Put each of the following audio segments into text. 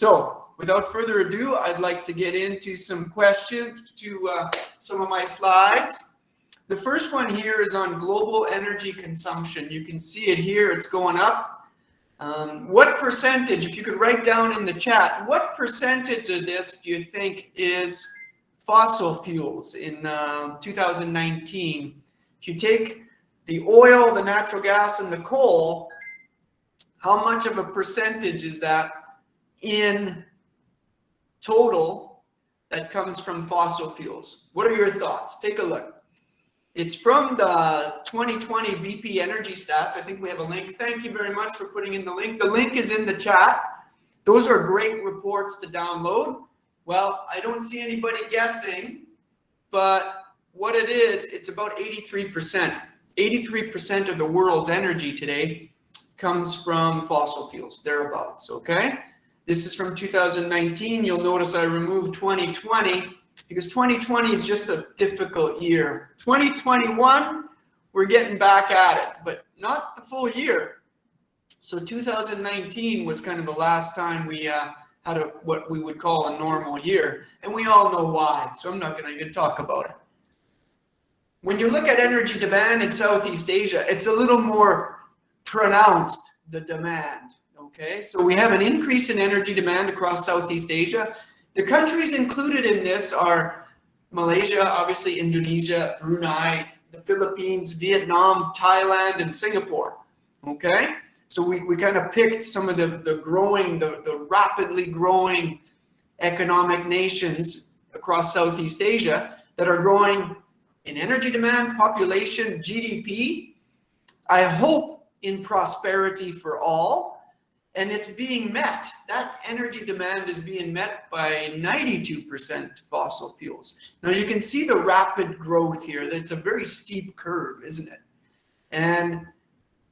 So without further ado, I'd like to get into some questions to some of my slides. The first one here is on global energy consumption. You can see it here, it's going up. What percentage, if you could write down in the chat, what percentage of this do you think is fossil fuels in 2019? If you take the oil, the natural gas, and the coal, how much of a percentage is that in total that comes from fossil fuels? What are your thoughts? Take a look. It's from the 2020 BP Energy Stats. I think we have a link. Thank you very much for putting in the link. The link is in the chat. Those are great reports to download. Well, I don't see anybody guessing, but what it is, it's about 83%. 83% of the world's energy today comes from fossil fuels, thereabouts, okay? This is from 2019. You'll notice I removed 2020 because 2020 is just a difficult year. 2021, we're getting back at it, but not the full year. So 2019 was kind of the last time we had what we would call a normal year, and we all know why, so I'm not going to even talk about it. When you look at energy demand in Southeast Asia, it's a little more pronounced, the demand, okay? So we have an increase in energy demand across Southeast Asia. The countries included in this are Malaysia, obviously Indonesia, Brunei, the Philippines, Vietnam, Thailand, and Singapore, okay? So we kind of picked some of the rapidly growing economic nations across Southeast Asia that are growing in energy demand, population, GDP, I hope in prosperity for all, and it's being met. That energy demand is being met by 92% fossil fuels. Now you can see the rapid growth here. It's a very steep curve, isn't it? And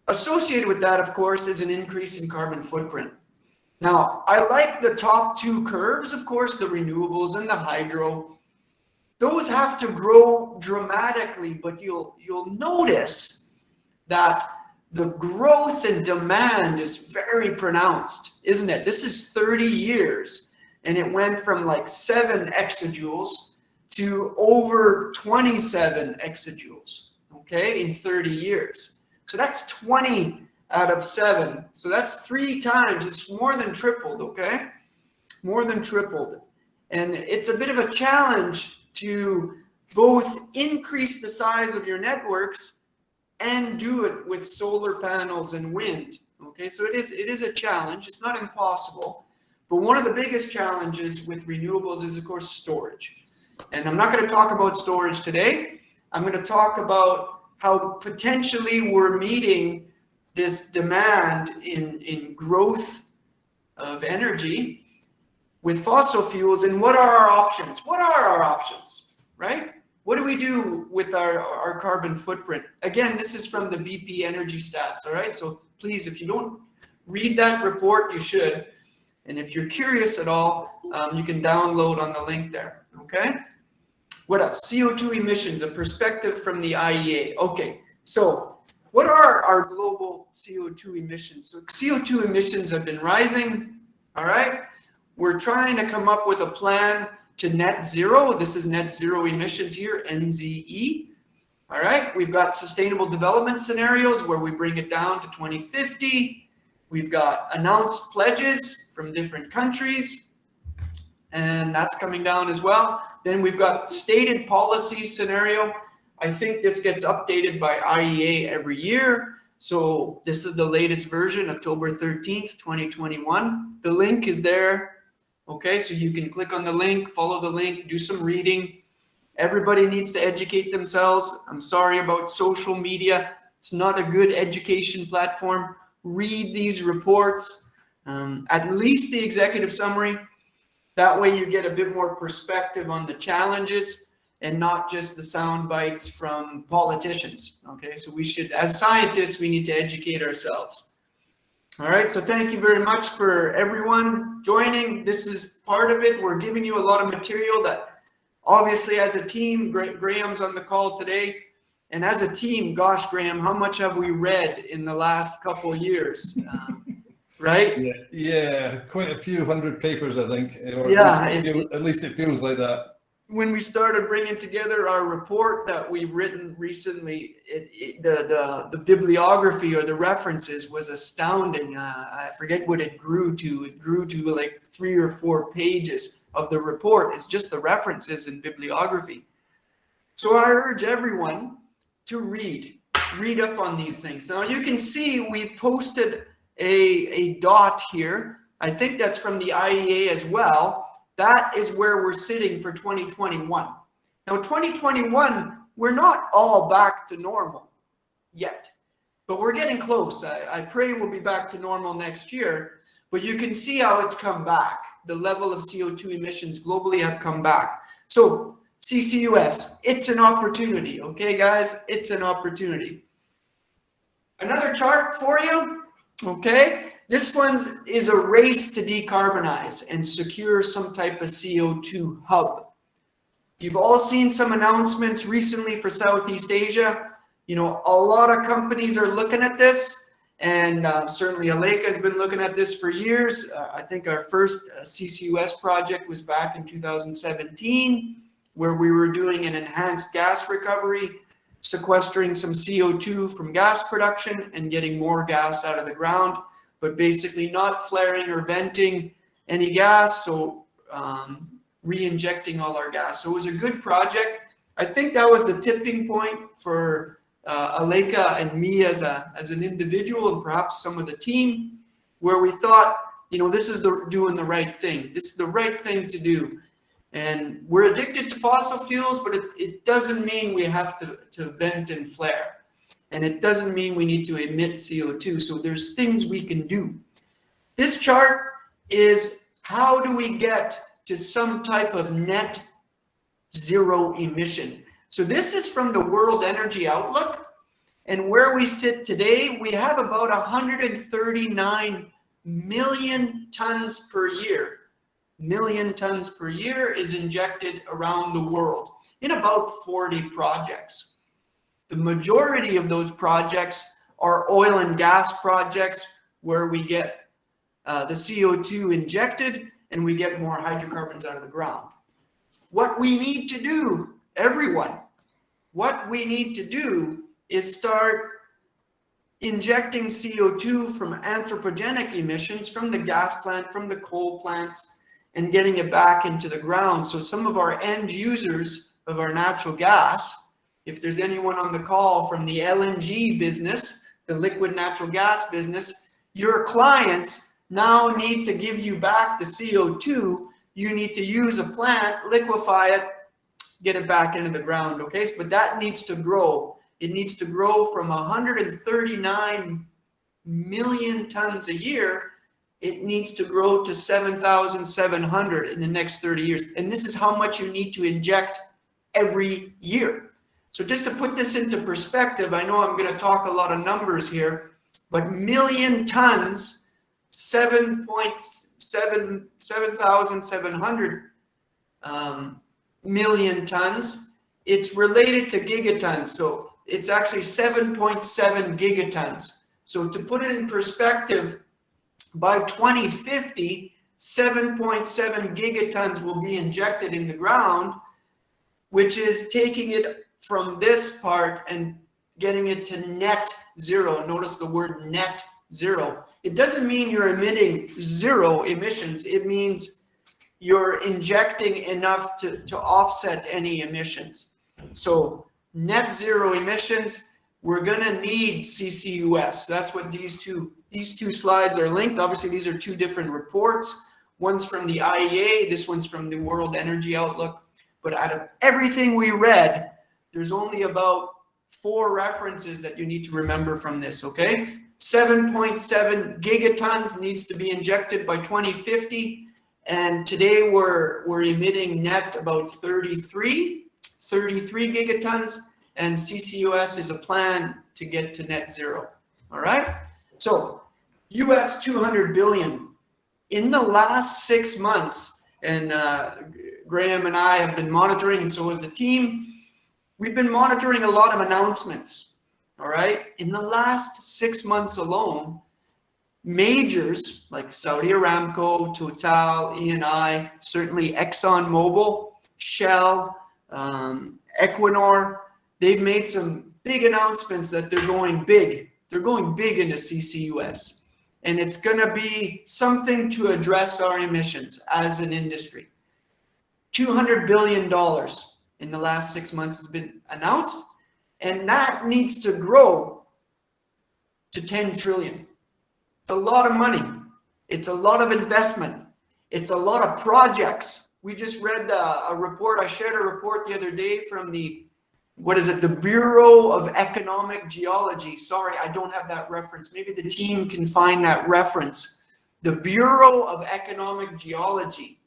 associated with that, of course, is an increase in carbon footprint. Now, I like the top two curves, of course, the renewables and the hydro. Those have to grow dramatically, but you'll notice that the growth in demand is very pronounced, isn't it? This is 30 years, and it went from like 7 exajoules to over 27 exajoules, okay, in 30 years. So that's 20 out of 7. So that's 3 times. It's more than tripled, okay? More than tripled. And it's a bit of a challenge to both increase the size of your networks and do it with solar panels and wind, okay? So it is a challenge. It's not impossible. But one of the biggest challenges with renewables is, of course, storage. And I'm not going to talk about storage today. I'm going to talk about how potentially we're meeting this demand in growth of energy with fossil fuels, and what are our options? What are our options, right? What do we do with our carbon footprint? Again, this is from the BP Energy Stats, all right? So please, if you don't read that report, you should. And if you're curious at all, you can download on the link there, okay? What else? CO2 emissions, a perspective from the IEA. Okay, so what are our global CO2 emissions? So CO2 emissions have been rising, all right? We're trying to come up with a plan to net zero. This is net zero emissions here, NZE. All right, we've got sustainable development scenarios where we bring it down to 2050. We've got announced pledges from different countries, and that's coming down as well. Then we've got stated policy scenario. I think this gets updated by IEA every year. So this is the latest version, October 13th, 2021. The link is there. Okay, so you can click on the link, follow the link, do some reading. Everybody needs to educate themselves. I'm sorry about social media. It's not a good education platform. Read these reports, at least the executive summary. That way you get a bit more perspective on the challenges and not just the sound bites from politicians. Okay, so we should, as scientists, we need to educate ourselves. All right, so thank you very much for everyone joining. This is part of it. We're giving you a lot of material that obviously as a team, Graham's on the call today. And as a team, gosh, Graham, how much have we read in the last couple of years? right? Yeah, quite a few hundred papers, I think. Or Yeah, at least it feels like that. When we started bringing together our report that we've written recently, the bibliography or the references was astounding. I forget what it grew to. It grew to like 3 or 4 pages of the report. It's just the references and bibliography. So I urge everyone to read up on these things. Now you can see we've posted a dot here. I think that's from the IEA as well. That is where we're sitting for 2021. Now 2021, we're not all back to normal yet, but we're getting close. I pray we'll be back to normal next year, but you can see how it's come back. The level of CO2 emissions globally have come back. So CCUS, it's an opportunity, okay guys? It's an opportunity. Another chart for you, okay? This one is a race to decarbonize and secure some type of CO2 hub. You've all seen some announcements recently for Southeast Asia. You know, a lot of companies are looking at this, and certainly ALECA has been looking at this for years. I think our first CCUS project was back in 2017, where we were doing an enhanced gas recovery, sequestering some CO2 from gas production and getting more gas out of the ground, but basically not flaring or venting any gas, so re-injecting all our gas. So it was a good project. I think that was the tipping point for ALECA and me as an individual, and perhaps some of the team, where we thought, you know, this is doing the right thing. This is the right thing to do. And we're addicted to fossil fuels, but it doesn't mean we have to vent and flare. And it doesn't mean we need to emit CO2. So there's things we can do. This chart is how do we get to some type of net zero emission. So this is from the World Energy Outlook. And where we sit today, we have about 139 million tons per year. Million tons per year is injected around the world in about 40 projects. The majority of those projects are oil and gas projects where we get the CO2 injected and we get more hydrocarbons out of the ground. What we need to do, everyone, what we need to do is start injecting CO2 from anthropogenic emissions from the gas plant, from the coal plants, and getting it back into the ground. So some of our end users of our natural gas, if there's anyone on the call from the LNG business, the liquid natural gas business, your clients now need to give you back the CO2. You need to use a plant, liquefy it, get it back into the ground, okay? But that needs to grow. It needs to grow from 139 million tons a year. It needs to grow to 7,700 in the next 30 years. And this is how much you need to inject every year. So just to put this into perspective, I know I'm going to talk a lot of numbers here, but million tons, 7,700 million tons, it's related to gigatons. So it's actually 7.7 gigatons. So to put it in perspective, by 2050, 7.7 gigatons will be injected in the ground, which is taking it from this part and getting it to net zero. Notice the word net zero. It doesn't mean you're emitting zero emissions. It means you're injecting enough to offset any emissions. So net zero emissions, we're gonna need CCUS. That's what these two slides are linked. Obviously, these are two different reports. One's from the IEA, this one's from the World Energy Outlook. But out of everything we read, there's only about 4 references that you need to remember from this, okay? 7.7 gigatons needs to be injected by 2050. And today we're emitting net about 33 gigatons. And CCUS is a plan to get to net zero, all right? So US 200 billion. In the last 6 months, and Graham and I have been monitoring, and so has the team, we've been monitoring a lot of announcements, all right? In the last 6 months alone, majors like Saudi Aramco, Total, Eni, certainly ExxonMobil, Shell, Equinor, they've made some big announcements that they're going big. They're going big into CCUS. And it's going to be something to address our emissions as an industry. $200 billion in the last 6 months has been announced, and that needs to grow to 10 trillion. It's a lot of money. It's a lot of investment. It's a lot of projects. We just read a report. I shared a report the other day from the Bureau of Economic Geology. Sorry, I don't have that reference. Maybe the team can find that reference. The Bureau of Economic Geology.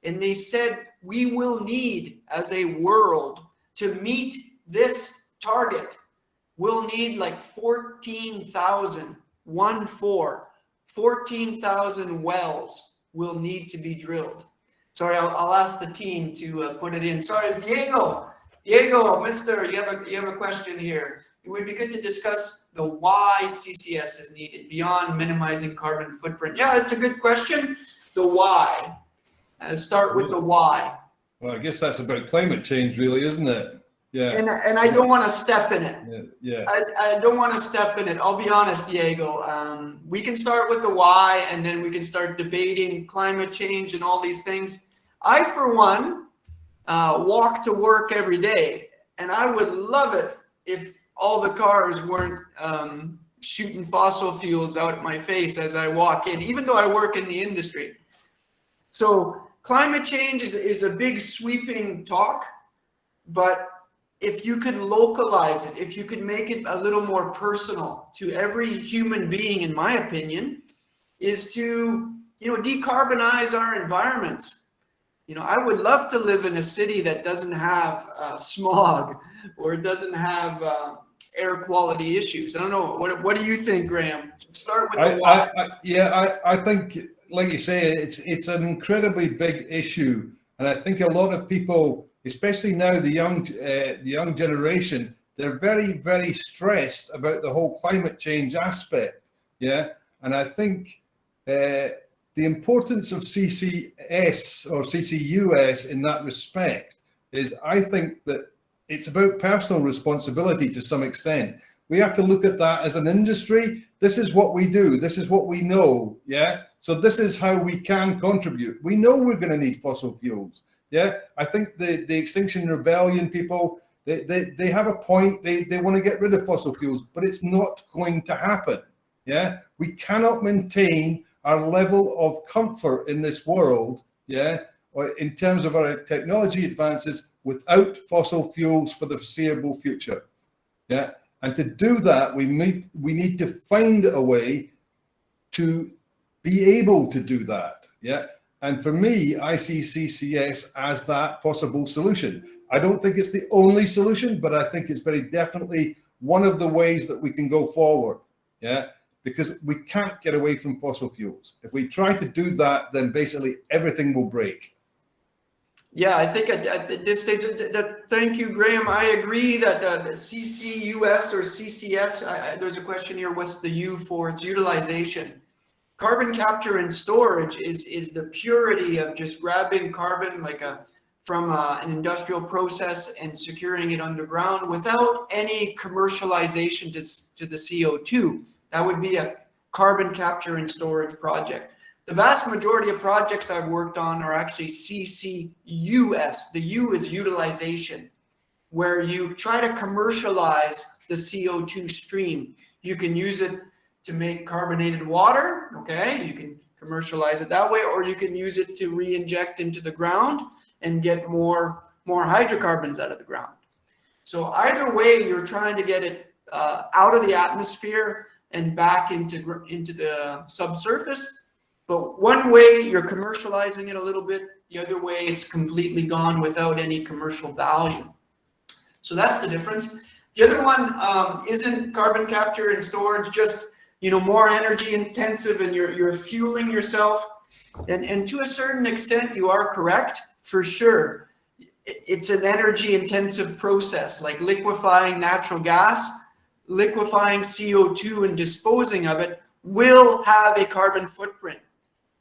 And they said we will need, as a world, to meet this target, we'll need like 14,000 wells will need to be drilled. Sorry, I'll ask the team to put it in. Sorry, Diego, mister, you have a question here. It would be good to discuss the why CCS is needed beyond minimizing carbon footprint. Yeah, it's a good question. The why. Start with the why. Well, I guess that's about climate change, really, isn't it? Yeah. And I don't want to step in it. Yeah. I don't want to step in it. I'll be honest, Diego. We can start with the why, and then we can start debating climate change and all these things. I, for one, walk to work every day, and I would love it if all the cars weren't shooting fossil fuels out at my face as I walk in, even though I work in the industry. So climate change is a big sweeping talk, but if you could localize it, if you could make it a little more personal to every human being, in my opinion, is to, decarbonize our environments. I would love to live in a city that doesn't have smog or doesn't have air quality issues. I don't know. What do you think, Graham? Start with the why. I think, like you say, it's an incredibly big issue, and I think a lot of people, especially now the young generation, they're very, very stressed about the whole climate change aspect. Yeah, and I think the importance of CCS or CCUS in that respect is, I think that it's about personal responsibility to some extent. We have to look at that as an industry. This is what we do. This is what we know. Yeah. So this is how we can contribute. We know we're going to need fossil fuels. Yeah. I think the Extinction Rebellion people, they have a point. They want to get rid of fossil fuels, but it's not going to happen. Yeah. We cannot maintain our level of comfort in this world, yeah, or in terms of our technology advances, without fossil fuels for the foreseeable future. Yeah. And to do that, we need to find a way to be able to do that. Yeah. And for me, I see CCS as that possible solution. I don't think it's the only solution, but I think it's very definitely one of the ways that we can go forward. Yeah. Because we can't get away from fossil fuels. If we try to do that, then basically everything will break. Yeah, I think at this stage, thank you, Graham. I agree that the CCUS or CCS, there's a question here, what's the U for? It's utilization. Carbon capture and storage is the purity of just grabbing carbon from an industrial process and securing it underground without any commercialization to the CO2. That would be a carbon capture and storage project. The vast majority of projects I've worked on are actually CCUS. The U is utilization, where you try to commercialize the CO2 stream. You can use it to make carbonated water, okay? You can commercialize it that way, or you can use it to re-inject into the ground and get more hydrocarbons out of the ground. So either way, you're trying to get it out of the atmosphere and back into the subsurface. But one way you're commercializing it a little bit, the other way it's completely gone without any commercial value. So that's the difference. The other one isn't carbon capture and storage, just more energy intensive, and you're fueling yourself. And to a certain extent, you are correct, for sure. It's an energy intensive process, like liquefying natural gas, liquefying CO2 and disposing of it will have a carbon footprint.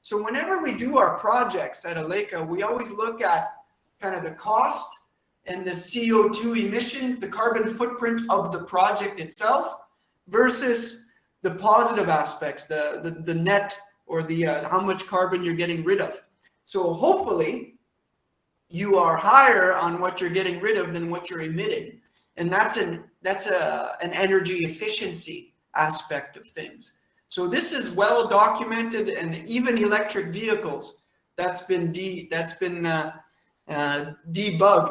So whenever we do our projects at ALECA, we always look at kind of the cost and the CO2 emissions, the carbon footprint of the project itself versus the positive aspects, the net or the how much carbon you're getting rid of. So hopefully you are higher on what you're getting rid of than what you're emitting. And that's an energy efficiency aspect of things. So this is well documented, and even electric vehicles, that's been debugged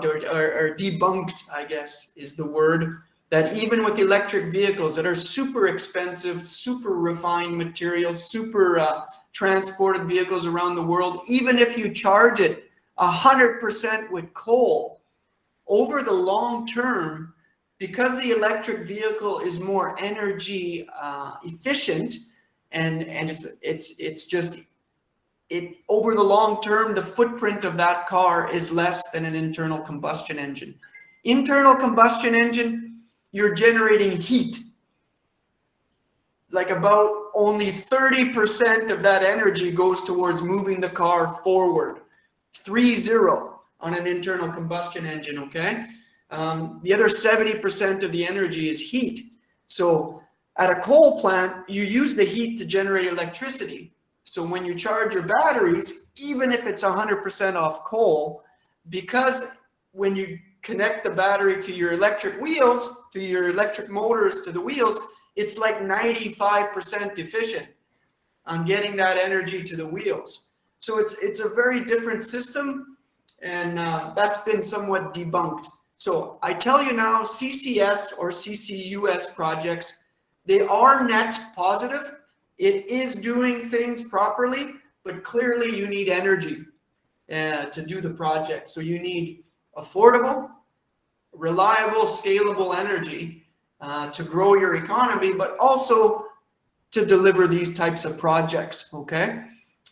or debunked, I guess is the word, that even with electric vehicles that are super expensive, super refined materials, super transported vehicles around the world, even if you charge it 100% with coal, over the long term, because the electric vehicle is more energy efficient, and it's just over the long term, the footprint of that car is less than an internal combustion engine. Internal combustion engine, you're generating heat. Like about only 30% of that energy goes towards moving the car forward. 30 on an internal combustion engine, okay? The other 70% of the energy is heat. So at a coal plant, you use the heat to generate electricity. So when you charge your batteries, even if it's 100% off coal, because when you connect the battery to your electric wheels, to your electric motors, to the wheels, it's like 95% efficient on getting that energy to the wheels. So it's a very different system, and that's been somewhat debunked. So I tell you now, CCS or CCUS projects, they are net positive. It is doing things properly, but clearly you need energy to do the project. So you need affordable, reliable, scalable energy to grow your economy, but also to deliver these types of projects, okay?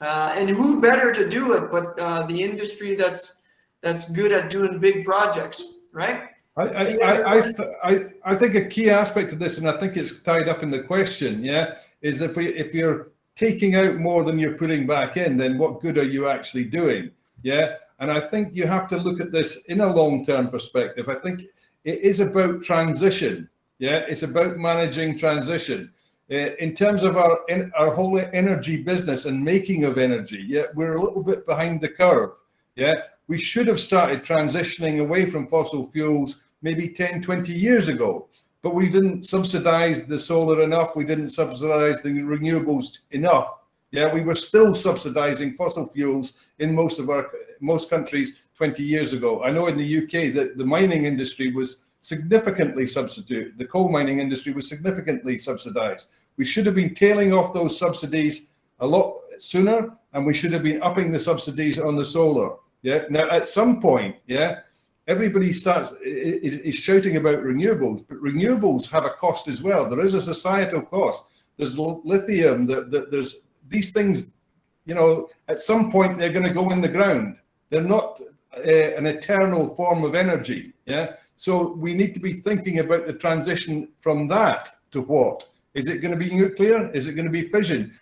And who better to do it but the industry that's good at doing big projects, right? I think a key aspect of this, and I think it's tied up in the question, yeah, is if you're taking out more than you're putting back in, then what good are you actually doing? Yeah, and I think you have to look at this in a long-term perspective. I think it is about transition. Yeah, it's about managing transition. In terms of our whole energy business and making of energy, yeah, we're a little bit behind the curve. Yeah, we should have started transitioning away from fossil fuels maybe 10, 20 years ago, but we didn't subsidize the solar enough. We didn't subsidize the renewables enough. Yeah, we were still subsidizing fossil fuels in most countries 20 years ago. I know in the UK that the mining industry was significantly substituted. The coal mining industry was significantly subsidized. We should have been tailing off those subsidies a lot sooner, and we should have been upping the subsidies on the solar. Yeah. Now, at some point, yeah, everybody is shouting about renewables, but renewables have a cost as well. There is a societal cost. There's lithium. There's these things. You know, at some point they're going to go in the ground. They're not an eternal form of energy. Yeah. So we need to be thinking about the transition from that to what? Is it going to be nuclear? Is it going to be fission?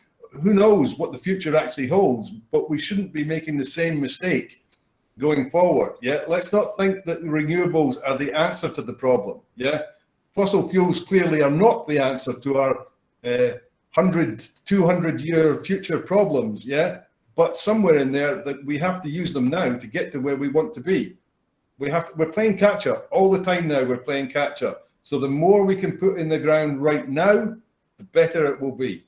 Who knows what the future actually holds, but we shouldn't be making the same mistake going forward. Yeah, let's not think that renewables are the answer to the problem. Yeah, fossil fuels clearly are not the answer to our 100, 200-year future problems. Yeah, but somewhere in there that we have to use them now to get to where we want to be. We're playing catch up all the time now. We're playing catch up. So the more we can put in the ground right now, the better it will be.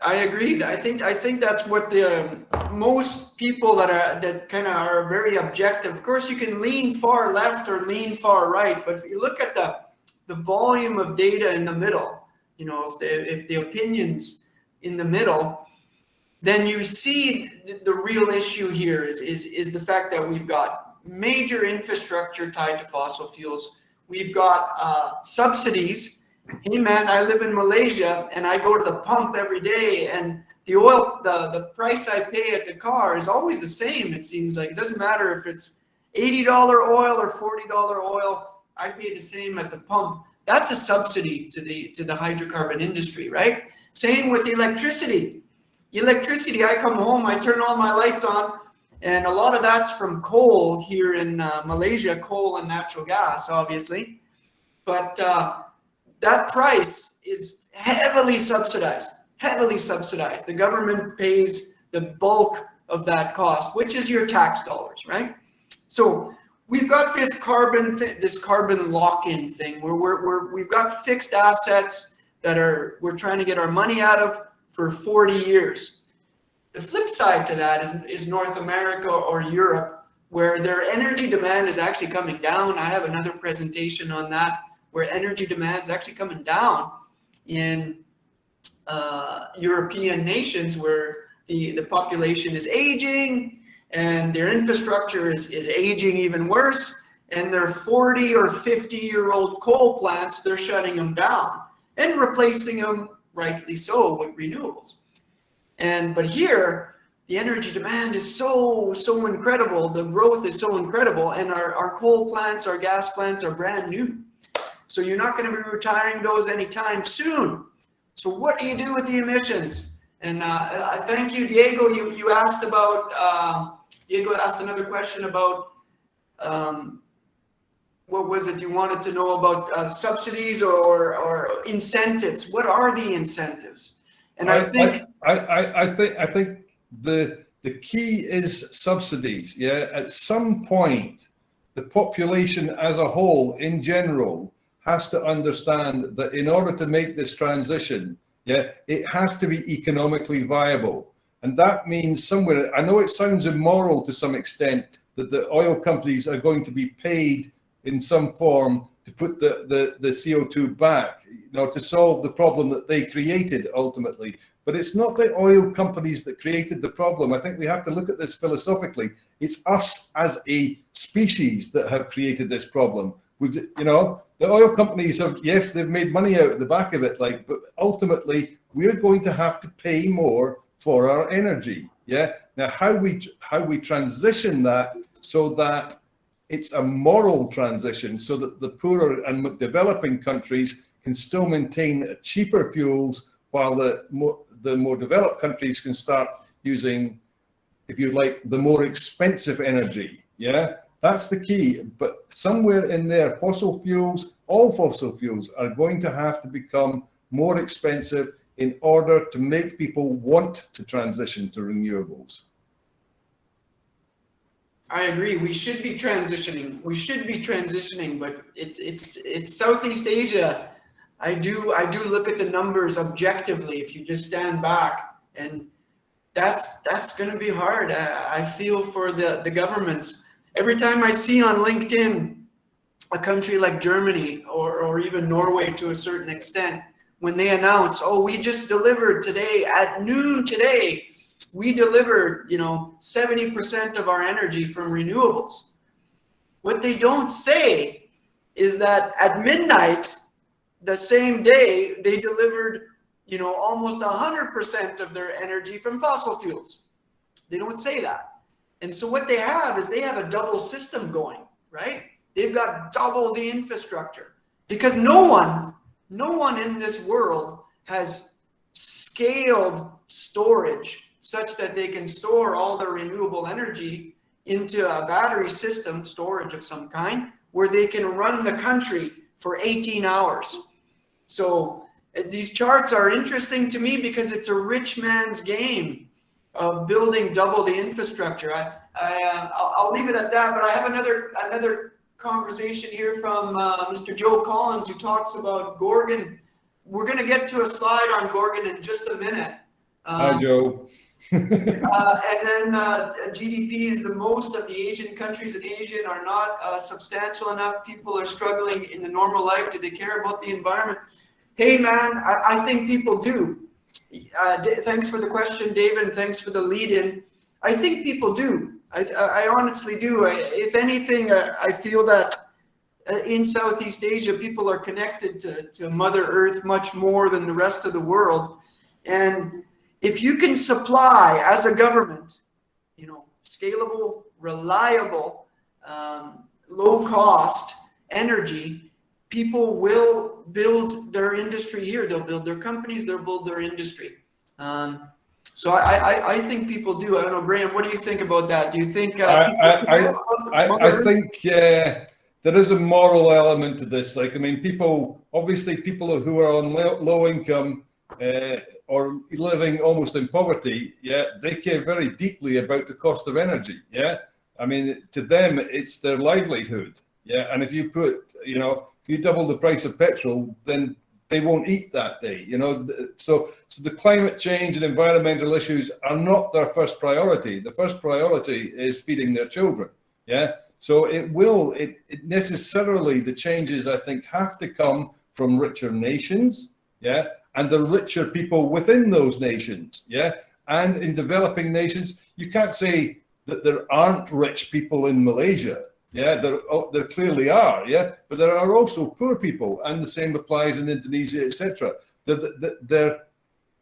I agree. I think that's what the most people that kind of are very objective. Of course, you can lean far left or lean far right, but if you look at the volume of data in the middle, you know, if the opinions in the middle, then you see the real issue here is the fact that we've got major infrastructure tied to fossil fuels. We've got subsidies. Hey man, I live in Malaysia and I go to the pump every day, and the price I pay at the car is always the same. It seems like it doesn't matter if it's $80 oil or $40 oil. I pay the same at the pump. that's a subsidy to the hydrocarbon industry, right? Same with electricity. Electricity, I come home, I turn all my lights on, and a lot of that's from coal here in Malaysia, coal and natural gas, obviously. But that price is heavily subsidized, heavily subsidized. The government pays the bulk of that cost, which is your tax dollars, right? So we've got this carbon lock-in thing where we've got fixed assets that we're trying to get our money out of for 40 years. The flip side to that is North America or Europe, where their energy demand is actually coming down. I have another presentation on that, where energy demand is actually coming down in European nations where the population is aging and their infrastructure is aging even worse, and their 40 or 50-year-old coal plants, they're shutting them down and replacing them, rightly so, with renewables. But here, the energy demand is so incredible, the growth is so incredible, and our coal plants, our gas plants are brand new. So you're not going to be retiring those anytime soon. So what do you do with the emissions? And I thank you, Diego. You asked about, Diego asked another question about, what was it you wanted to know about, subsidies or incentives? What are the incentives? And I think the key is subsidies. Yeah, at some point, the population as a whole, in general, has to understand that in order to make this transition, yeah, it has to be economically viable. And that means somewhere, I know it sounds immoral to some extent that the oil companies are going to be paid in some form to put the CO2 back, you know, to solve the problem that they created ultimately. But it's not the oil companies that created the problem. I think we have to look at this philosophically. It's us as a species that have created this problem. You know, the oil companies have, yes, they've made money out of the back of it, like, but ultimately we're going to have to pay more for our energy. Yeah. Now, how we transition that so that it's a moral transition, so that the poorer and developing countries can still maintain cheaper fuels, while the more developed countries can start using, if you like, the more expensive energy. Yeah. That's the key. But somewhere in there, fossil fuels, all fossil fuels are going to have to become more expensive in order to make people want to transition to renewables. I agree. We should be transitioning. We should be transitioning, but it's Southeast Asia. I do look at the numbers objectively. If you just stand back, and that's going to be hard. I feel for the governments. Every time I see on LinkedIn a country like Germany or even Norway to a certain extent, when they announce, oh, we just delivered today at noon today, we delivered, 70% of our energy from renewables. What they don't say is that at midnight, the same day, they delivered, almost 100% of their energy from fossil fuels. They don't say that. And so what they have is they have a double system going, right? They've got double the infrastructure, because no one in this world has scaled storage such that they can store all their renewable energy into a battery system, storage of some kind, where they can run the country for 18 hours. So these charts are interesting to me because it's a rich man's game of building double the infrastructure. I'll leave it at that, but I have another conversation here from Mr. Joe Collins, who talks about Gorgon. We're going to get to a slide on Gorgon in just a minute. Hi, Joe. And then GDP is the most of the Asian countries in Asia are not substantial enough. People are struggling in the normal life. Do they care about the environment? Hey, man, I think people do. Thanks for the question, David, and thanks for the lead-in. I think people do. I honestly do. If anything, I feel that in Southeast Asia, people are connected to Mother Earth much more than the rest of the world. And if you can supply, as a government, scalable, reliable, low-cost energy people will build their industry here. They'll build their companies, they'll build their industry. So I think people do. I don't know, Graham, what do you think about that? Do you think I think there is a moral element to this. Like, I mean, people who are on low income or living almost in poverty, they care very deeply about the cost of energy. I mean, to them, it's their livelihood. And if you put, if you double the price of petrol, then they won't eat that day. So the climate change and environmental issues are not their first priority. The first priority is feeding their children. So it necessarily, the changes, I think, have to come from richer nations, and the richer people within those nations, and in developing nations, you can't say that there aren't rich people in Malaysia. There clearly are, but there are also poor people, and the same applies in Indonesia, etc. There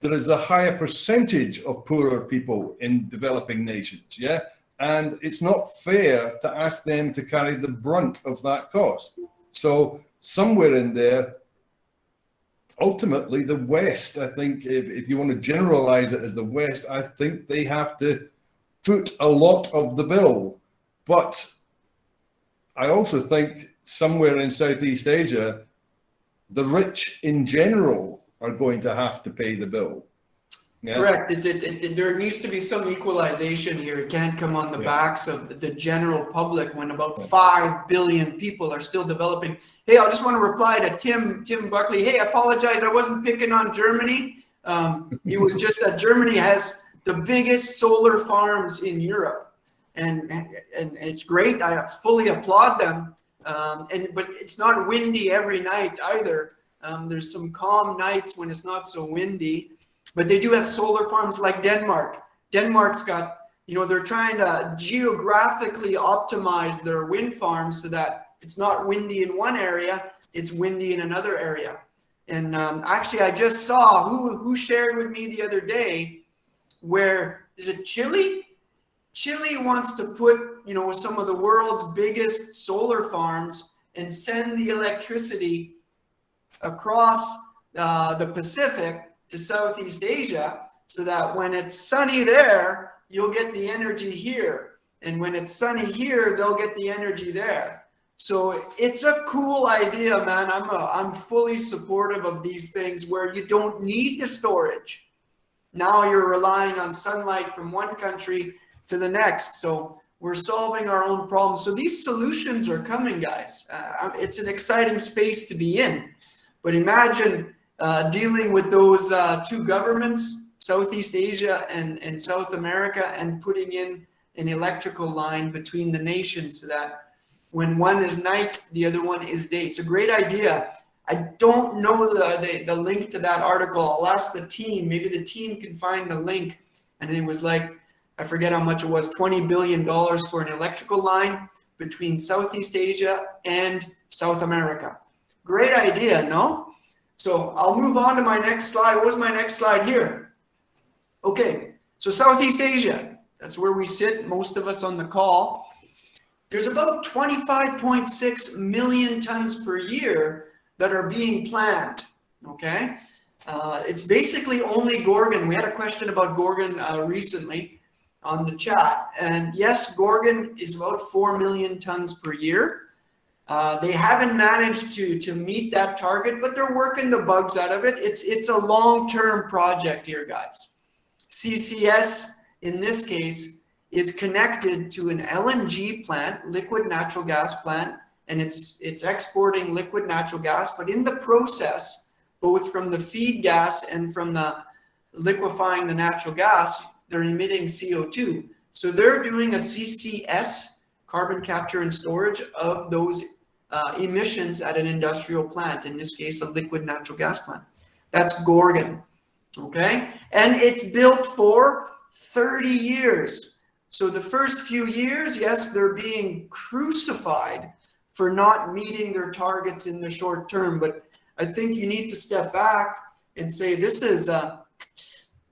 is a higher percentage of poorer people in developing nations, and it's not fair to ask them to carry the brunt of that cost. So somewhere in there, ultimately the West, I think, if you want to generalize it as the West, I think they have to foot a lot of the bill. But I also think somewhere in Southeast Asia, the rich in general are going to have to pay the bill. Correct. There needs to be some equalization here. It can't come on the backs of the general public when about 5 billion people are still developing. Hey, I just want to reply to Tim Buckley. Hey, I apologize. I wasn't picking on Germany. It was just that Germany has the biggest solar farms in Europe. And it's great. I fully applaud them. But it's not windy every night either. There's some calm nights when it's not so windy. But they do have solar farms like Denmark. Denmark's got, they're trying to geographically optimize their wind farms so that it's not windy in one area, it's windy in another area. And actually, I just saw who shared with me the other day where, is it Chile? Chile wants to put, some of the world's biggest solar farms and send the electricity across the Pacific to Southeast Asia so that when it's sunny there, you'll get the energy here. And when it's sunny here, they'll get the energy there. So it's a cool idea, man. I'm fully supportive of these things where you don't need the storage. Now you're relying on sunlight from one country to the next. So we're solving our own problems. So these solutions are coming, guys. It's an exciting space to be in. But imagine dealing with those two governments, Southeast Asia and South America, and putting in an electrical line between the nations so that when one is night, the other one is day. It's a great idea. I don't know the link to that article. I'll ask the team. Maybe the team can find the link. And it was like, I forget how much it was, $20 billion for an electrical line between Southeast Asia and South America. Great idea, no? So I'll move on to my next slide. What was my next slide here? Okay, so Southeast Asia, that's where we sit, most of us on the call. There's about 25.6 million tons per year that are being planned, okay? It's basically only Gorgon. We had a question about Gorgon recently on the chat. And yes, Gorgon is about 4 million tons per year. They haven't managed to meet that target, but they're working the bugs out of it. It's a long-term project here, guys. CCS, in this case, is connected to an LNG plant, liquid natural gas plant, and it's exporting liquid natural gas. But in the process, both from the feed gas and from the liquefying the natural gas, they're emitting CO2. So they're doing a CCS, carbon capture and storage, of those emissions at an industrial plant, in this case, a liquid natural gas plant. That's Gorgon, okay? And it's built for 30 years. So the first few years, yes, they're being crucified for not meeting their targets in the short term, but I think you need to step back and say this is a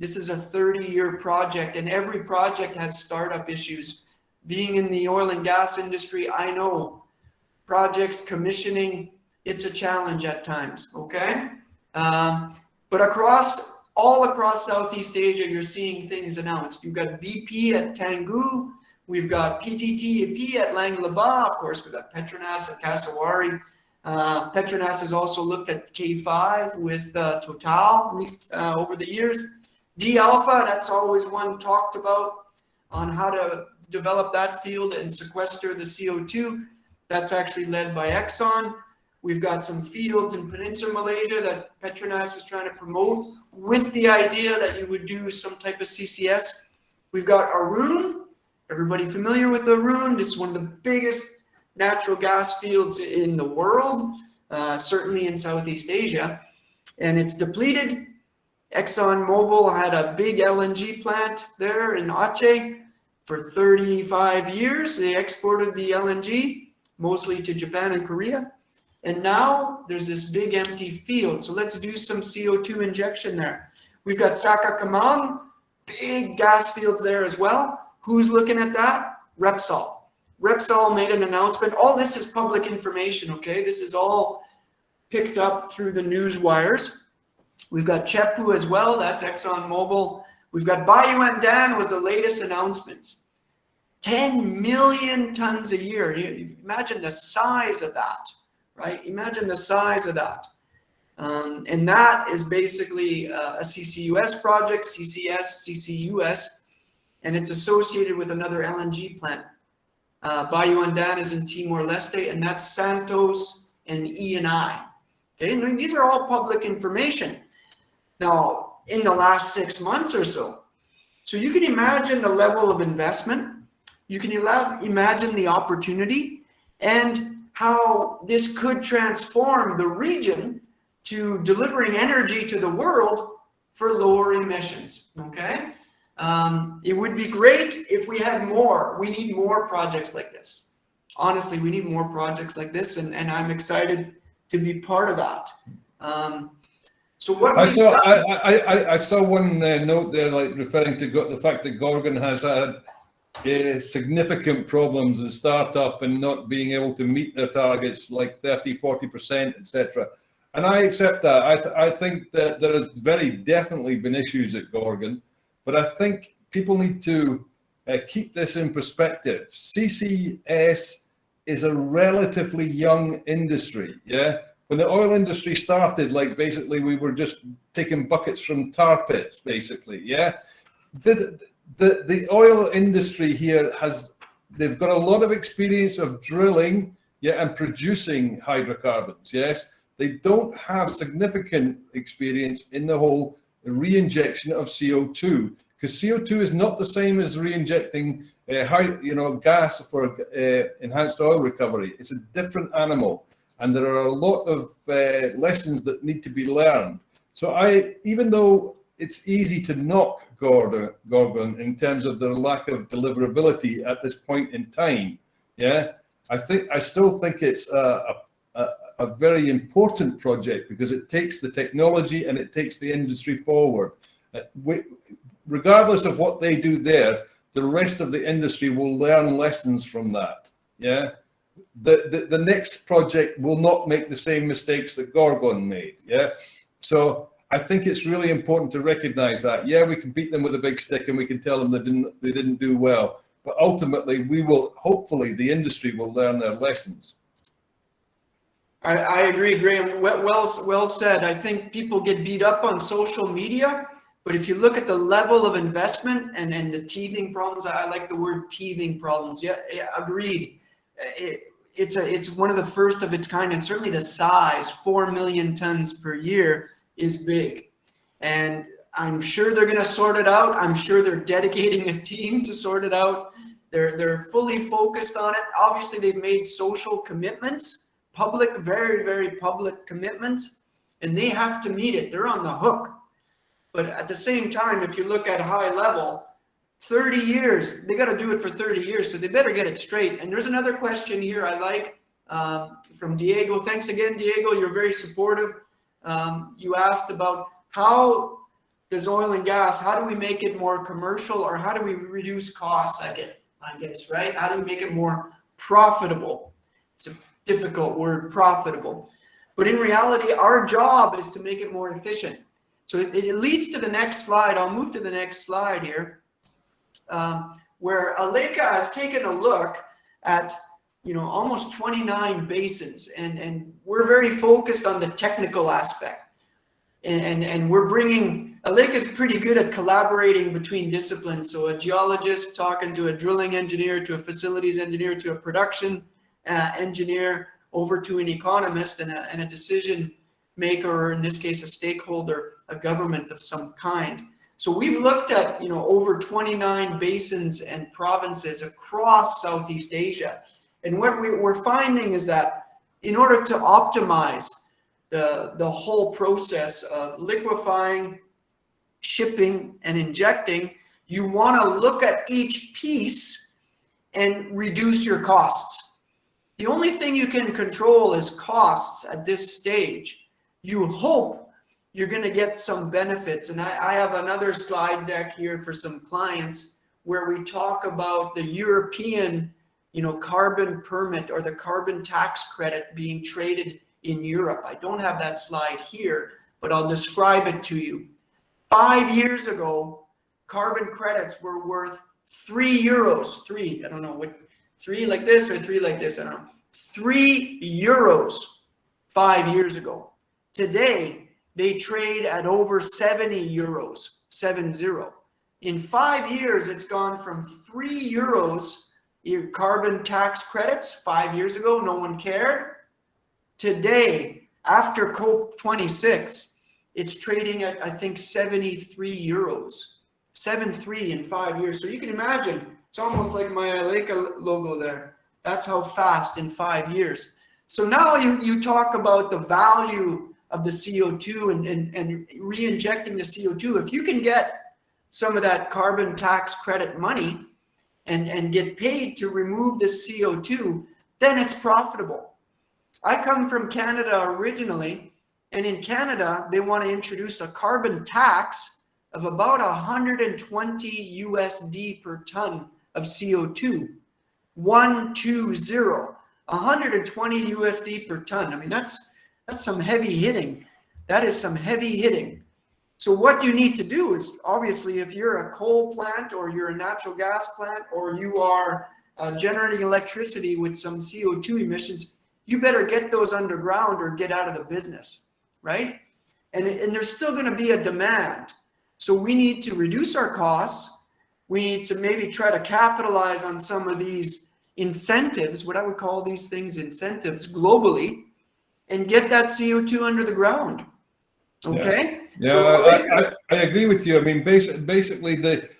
30-year project, and every project has startup issues. Being in the oil and gas industry, I know projects commissioning it's a challenge at times, okay? But all across Southeast Asia, you're seeing things announced. You've got BP at Tangguh, we've got PTTEP at Lang Lebah, of course, we've got Petronas at Kasawari. Petronas has also looked at K5 with Total, at least over the years. D-Alpha, that's always one talked about on how to develop that field and sequester the CO2. That's actually led by Exxon. We've got some fields in Peninsular Malaysia that Petronas is trying to promote with the idea that you would do some type of CCS. We've got Arun. Everybody familiar with Arun? This is one of the biggest natural gas fields in the world, certainly in Southeast Asia. And it's depleted. ExxonMobil had a big LNG plant there in Aceh for 35 years. They exported the LNG mostly to Japan and Korea. And now there's this big empty field. So let's do some CO2 injection there. We've got Saka Kamang, big gas fields there as well. Who's looking at that? Repsol. Repsol made an announcement. All this is public information, okay? This is all picked up through the news wires. We've got Chepu as well. That's ExxonMobil. We've got Bayu-Undan with the latest announcements. 10 million tons a year. You imagine the size of that, right? Imagine the size of that. And that is basically a CCUS project, CCS CCUS, and it's associated with another LNG plant. Bayu-Undan is in Timor-Leste, and that's Santos and Eni. Okay, and these are all public information. Now, in the last 6 months or so. So you can imagine the level of investment, you can imagine the opportunity, and how this could transform the region to delivering energy to the world for lower emissions, okay? It would be great if we had more. We need more projects like this. Honestly, we need more projects like this, and I'm excited to be part of that. So what I saw one note there, like referring to the fact that Gorgon has had significant problems in startup and not being able to meet their targets, like 30–40%, etc. And I accept that. I think that there has very definitely been issues at Gorgon, but I think people need to keep this in perspective. CCS is a relatively young industry, yeah? When the oil industry started, like basically we were just taking buckets from tar pits, basically, yeah? The oil industry here they've got a lot of experience of drilling, yeah, and producing hydrocarbons, yes? They don't have significant experience in the whole re-injection of CO2, because CO2 is not the same as re-injecting gas for enhanced oil recovery. It's a different animal. And there are a lot of lessons that need to be learned. So even though it's easy to knock Gorgon in terms of their lack of deliverability at this point in time, yeah, I still think it's a very important project because it takes the technology and it takes the industry forward. Regardless of what they do there, the rest of the industry will learn lessons from that, yeah. The next project will not make the same mistakes that Gorgon made, yeah? So I think it's really important to recognize that. Yeah, we can beat them with a big stick and we can tell them they didn't do well, but ultimately hopefully the industry will learn their lessons. I agree, Graham. Well said. I think people get beat up on social media, but if you look at the level of investment and the teething problems, I like the word teething problems. Yeah, agreed. It's one of the first of its kind, and certainly the size, 4 million tons per year, is big. And I'm sure they're going to sort it out. I'm sure they're dedicating a team to sort it out. They're fully focused on it. Obviously, they've made social commitments, public, very, very public commitments, and they have to meet it. They're on the hook. But at the same time, if you look at high level, 30 years, they got to do it for 30 years, so they better get it straight. And there's another question here I like from Diego. Thanks again, Diego. You're very supportive. You asked about how does oil and gas, how do we make it more commercial, or how do we reduce costs, I guess, right? How do we make it more profitable? It's a difficult word, profitable. But in reality, our job is to make it more efficient. So it leads to the next slide. I'll move to the next slide here, where ALECA has taken a look at, almost 29 basins, and we're very focused on the technical aspect. And we're bringing, ALECA is pretty good at collaborating between disciplines. So a geologist talking to a drilling engineer, to a facilities engineer, to a production engineer, over to an economist and a decision maker, or in this case, a stakeholder, a government of some kind. So we've looked at, over 29 basins and provinces across Southeast Asia. And what we're finding is that in order to optimize the whole process of liquefying, shipping, and injecting, you want to look at each piece and reduce your costs. The only thing you can control is costs at this stage. You hope you're going to get some benefits. And I have another slide deck here for some clients where we talk about the European, carbon permit or the carbon tax credit being traded in Europe. I don't have that slide here, but I'll describe it to you. 5 years ago, carbon credits were worth €3. I don't know what, 3 like this or 3 like this, I don't know. €3 5 years ago. Today, they trade at over €70, 70. In 5 years, it's gone from €3 carbon tax credits 5 years ago, no one cared. Today, after COP26, it's trading at, I think, €73. 73 in 5 years. So you can imagine, it's almost like my ALECA logo there. That's how fast in 5 years. So now you talk about the value of the CO2 and re-injecting the CO2. If you can get some of that carbon tax credit money and get paid to remove the CO2, then it's profitable. I come from Canada originally, and in Canada, they want to introduce a carbon tax of about $120 USD per ton of CO2. 120, 120 USD per ton. I mean, that's some heavy hitting. That is some heavy hitting. So what you need to do is, obviously, if you're a coal plant or you're a natural gas plant or you are generating electricity with some CO2 emissions, you better get those underground or get out of the business, right? And there's still going to be a demand. So we need to reduce our costs. We need to maybe try to capitalize on some of these incentives, what I would call these things incentives globally, and get that CO2 under the ground. Okay? Yeah, so, I agree with you. I mean, basically the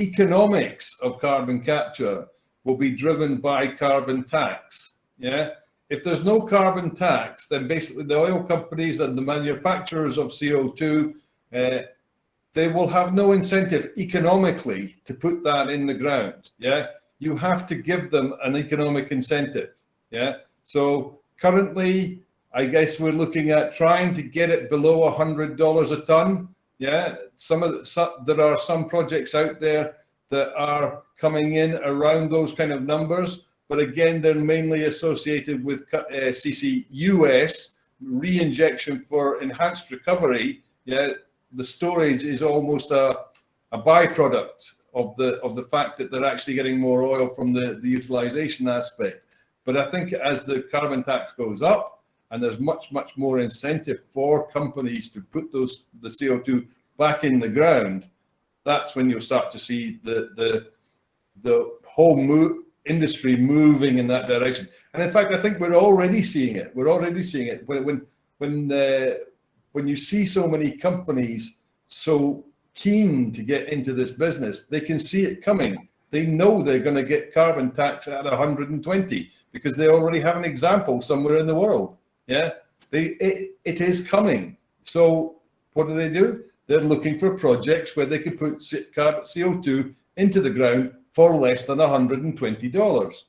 economics of carbon capture will be driven by carbon tax. Yeah. If there's no carbon tax, then basically the oil companies and the manufacturers of CO2, they will have no incentive economically to put that in the ground. Yeah, you have to give them an economic incentive. Yeah, so currently, I guess we're looking at trying to get it below $100 a ton. Yeah, there are some projects out there that are coming in around those kind of numbers, but again, they're mainly associated with CCUS, re-injection for enhanced recovery. Yeah. The storage is almost a byproduct of the fact that they're actually getting more oil from the utilization aspect. But I think as the carbon tax goes up and there's much more incentive for companies to put the CO2 back in the ground, that's when you'll start to see the whole industry moving in that direction. And in fact, I think we're already seeing it. We're already seeing it when you see so many companies so keen to get into this business. They can see it coming. They know they're going to get carbon tax at 120 because they already have an example somewhere in the world. Yeah, it is coming. So what do? They're looking for projects where they can put CO2 into the ground for less than $120.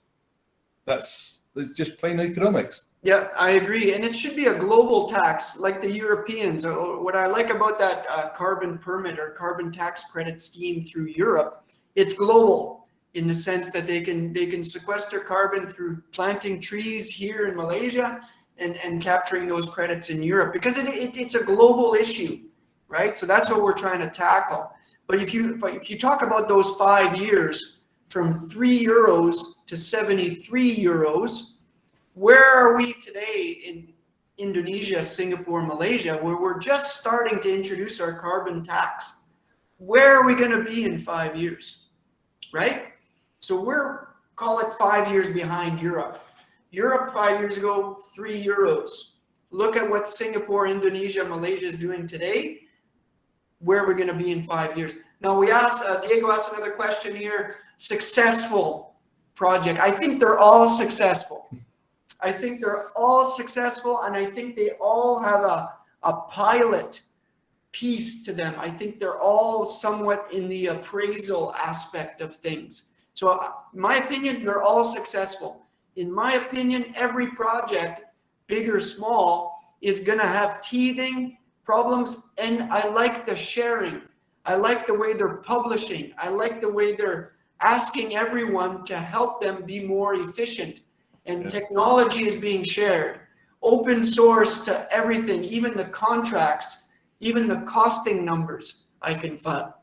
That's just plain economics. Yeah, I agree. And it should be a global tax like the Europeans. What I like about that carbon permit or carbon tax credit scheme through Europe, it's global in the sense that they can sequester carbon through planting trees here in Malaysia. and capturing those credits in Europe, because it's a global issue, right? So that's what we're trying to tackle. But if you talk about those 5 years from €3 to 73 euros, where are we today in Indonesia, Singapore, Malaysia, where we're just starting to introduce our carbon tax? Where are we going to be in 5 years, right? So we're, call it 5 years behind Europe. Europe 5 years ago, €3. Look at what Singapore, Indonesia, Malaysia is doing today. Where are we going to be in 5 years? Now we asked, Diego asked another question here, successful project. I think they're all successful. I think they're all successful, and I think they all have a pilot piece to them. I think they're all somewhat in the appraisal aspect of things. So in my opinion, they're all successful. In my opinion, every project, big or small, is going to have teething problems, and I like the sharing. I like the way they're publishing. I like the way they're asking everyone to help them be more efficient. And technology is being shared. Open source to everything, even the contracts, even the costing numbers I can find.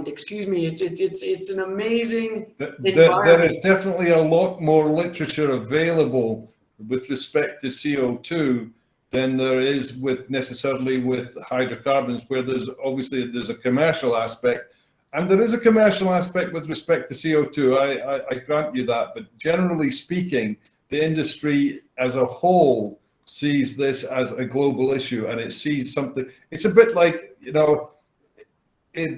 Excuse me, it's an amazing environment. There is definitely a lot more literature available with respect to CO2 than there is necessarily with hydrocarbons, where there's a commercial aspect, and there is a commercial aspect with respect to CO2. I grant you that, but generally speaking, the industry as a whole sees this as a global issue, and it sees something. It's a bit like,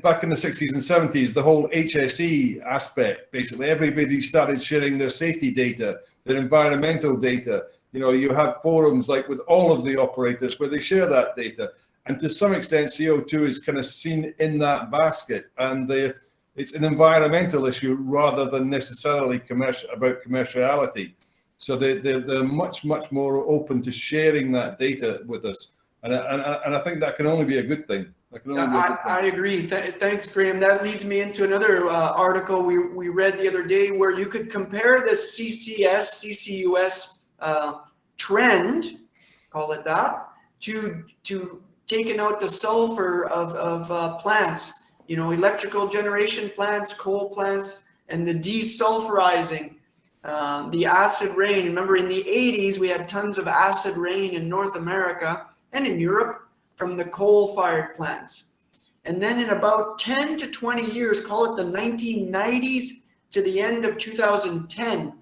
back in the 60s and 70s, the whole HSE aspect. Basically, everybody started sharing their safety data, their environmental data. You have forums like with all of the operators where they share that data, and to some extent, CO2 is kind of seen in that basket, and it's an environmental issue rather than necessarily about commerciality. So they're much more open to sharing that data with us, and I think that can only be a good thing. I agree. Thanks, Graham. That leads me into another article we read the other day, where you could compare the CCS CCUS trend, call it that, to taking out the sulfur of plants. Electrical generation plants, coal plants, and the desulfurizing. The acid rain. Remember, in the 80s, we had tons of acid rain in North America and in Europe from the coal-fired plants. And then in about 10 to 20 years, call it the 1990s to the end of 2010,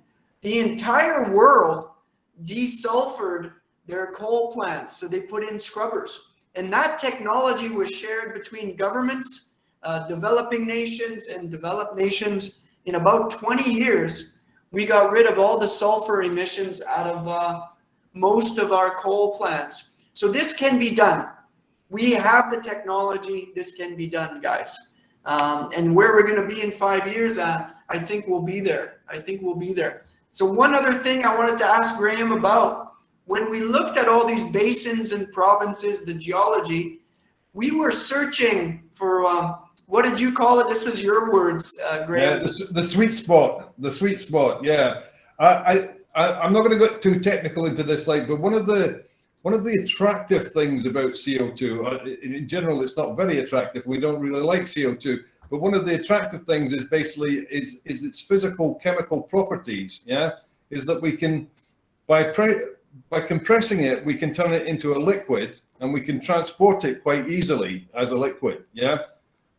the entire world desulfured their coal plants. So they put in scrubbers. And that technology was shared between governments, developing nations, and developed nations. In about 20 years, we got rid of all the sulfur emissions out of most of our coal plants. So this can be done. We have the technology. This can be done, guys. And where we're going to be in 5 years, I think we'll be there. So one other thing I wanted to ask Graham about, when we looked at all these basins and provinces, the geology, we were searching for, what did you call it? This was your words, Graham. Yeah, the sweet spot. The sweet spot. Yeah, I'm not going to go too technical into this, but one of the attractive things about CO2, in general, it's not very attractive. We don't really like CO2, but one of the attractive things is basically is its physical chemical properties. Yeah, is that we can by compressing it, we can turn it into a liquid, and we can transport it quite easily as a liquid. Yeah.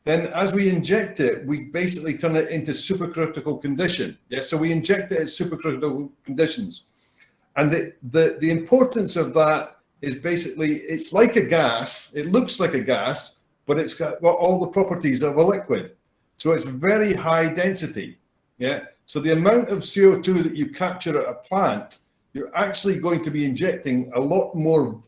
Then as we inject it, we basically turn it into supercritical condition. Yeah, so we inject it at supercritical conditions. And the importance of that is basically, it's like a gas, it looks like a gas, but it's got all the properties of a liquid. So it's very high density. Yeah, so the amount of CO2 that you capture at a plant, you're actually going to be injecting a lot more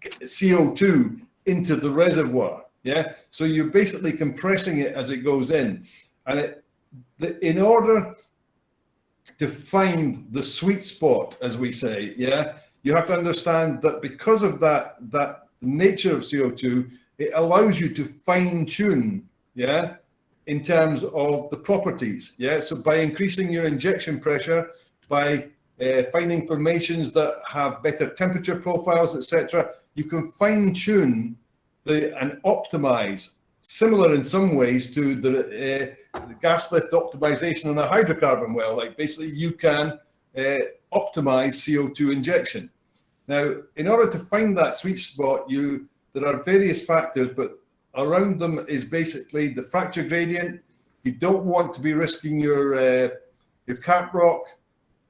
CO2 into the reservoir. Yeah, so you're basically compressing it as it goes in, and in order to find the sweet spot, as we say, yeah, you have to understand that because of that nature of CO2, it allows you to fine tune, yeah, in terms of the properties, yeah. So by increasing your injection pressure, by finding formations that have better temperature profiles, etc. You can fine tune and optimize, similar in some ways to the gas lift optimization on a hydrocarbon well. Like basically you can optimize CO2 injection. Now, in order to find that sweet spot, there are various factors, but around them is basically the fracture gradient. You don't want to be risking your cap rock,